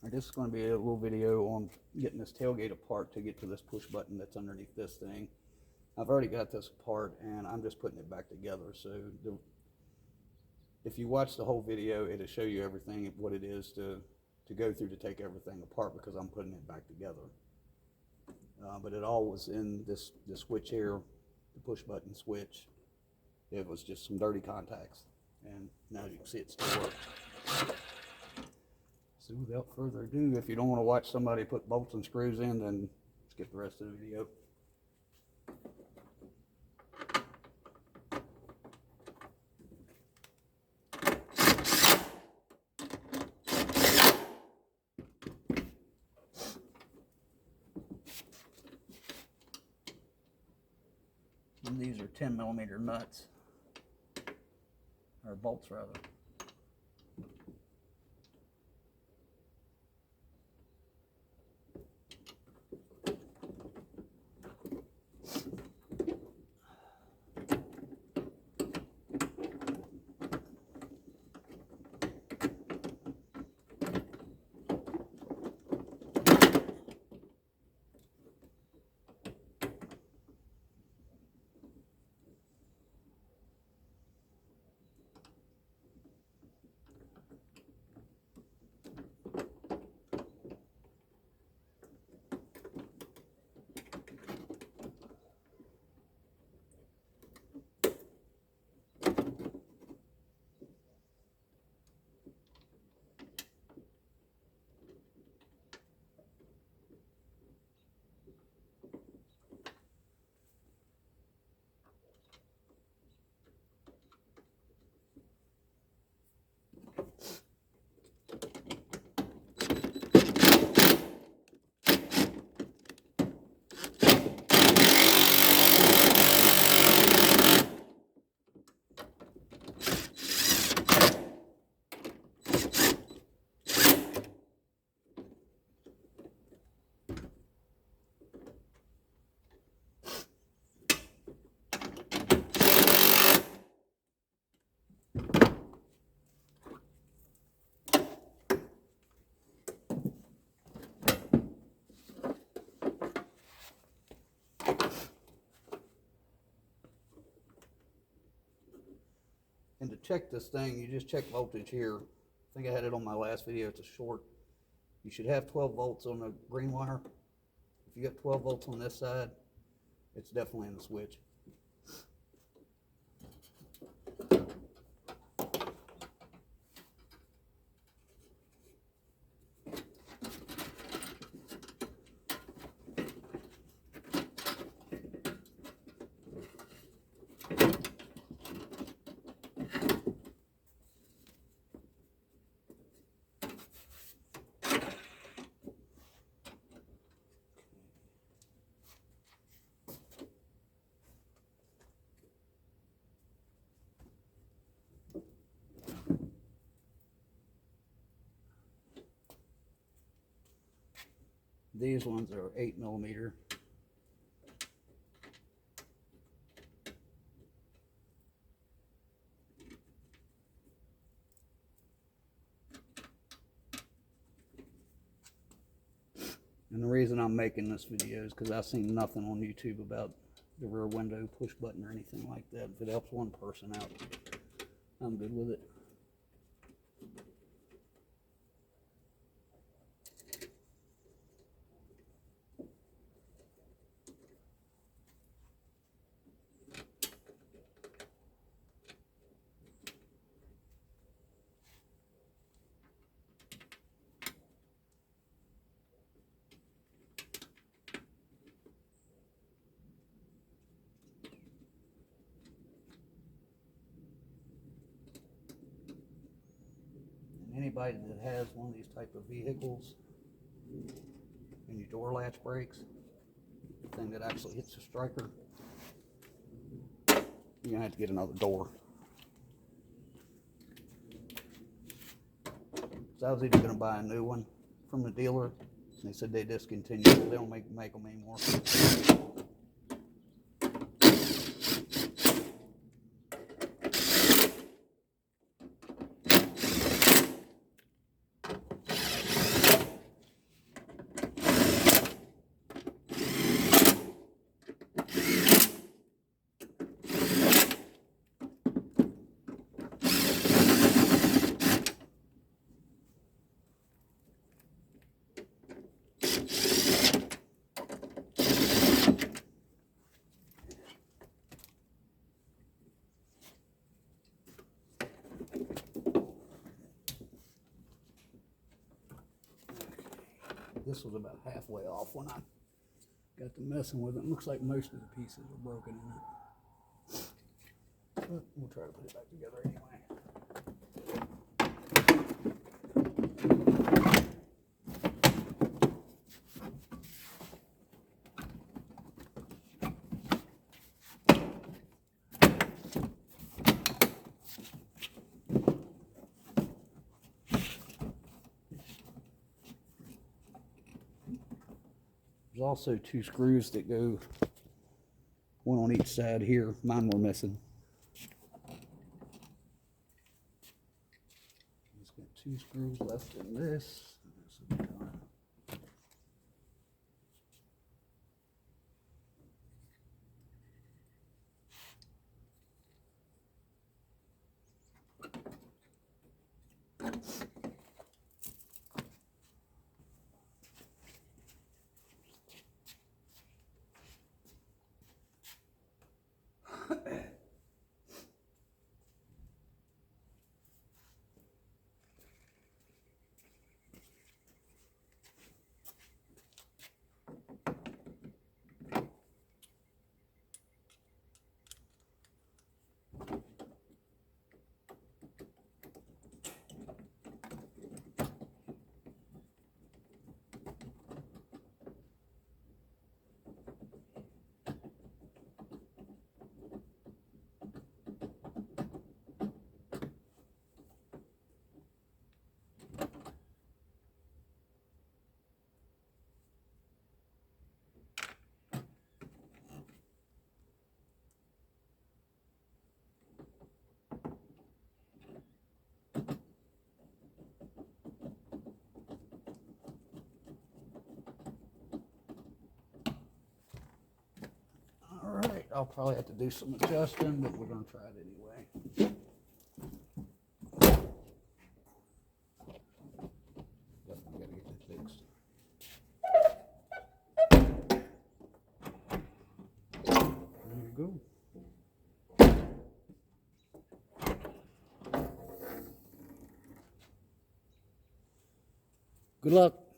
This is going to be a little video on getting this tailgate apart to get to this push button that's underneath this thing. I've already got this apart and I'm just putting it back together. So if you watch the whole video, it'll show you everything, what it is to go through to take everything apart, because I'm putting it back together. But it all was in this switch here, the push button switch. It was just some dirty contacts, and now you can see it still works. So without further ado, if you don't want to watch somebody put bolts and screws in, then skip the rest of the video. And these are 10mm nuts, or bolts rather. And to check this thing, you just check voltage here. I think I had it on my last video. It's a short. You should have 12 volts on the green wire. If you got 12 volts on this side, it's definitely in the switch. These ones are 8mm. And the reason I'm making this video is because I've seen nothing on YouTube about the rear window push button or anything like that. If it helps one person out, I'm good with it. Anybody that has one of these type of vehicles and your door latch breaks, the thing that actually hits the striker, you're gonna have to get another door. So I was either gonna buy a new one from the dealer, and they said they discontinued it. They don't make them anymore. this was about halfway off when I got to messing with it. It looks like most of the pieces are broken in it. But we'll try to put it back together anyway. There's also 2 screws that go, one on each side here. Mine were missing. It's got 2 screws left in this. Alright, I'll probably have to do some adjusting, but we're going to try it anyway. Definitely got to get that fixed. There you go. Good luck.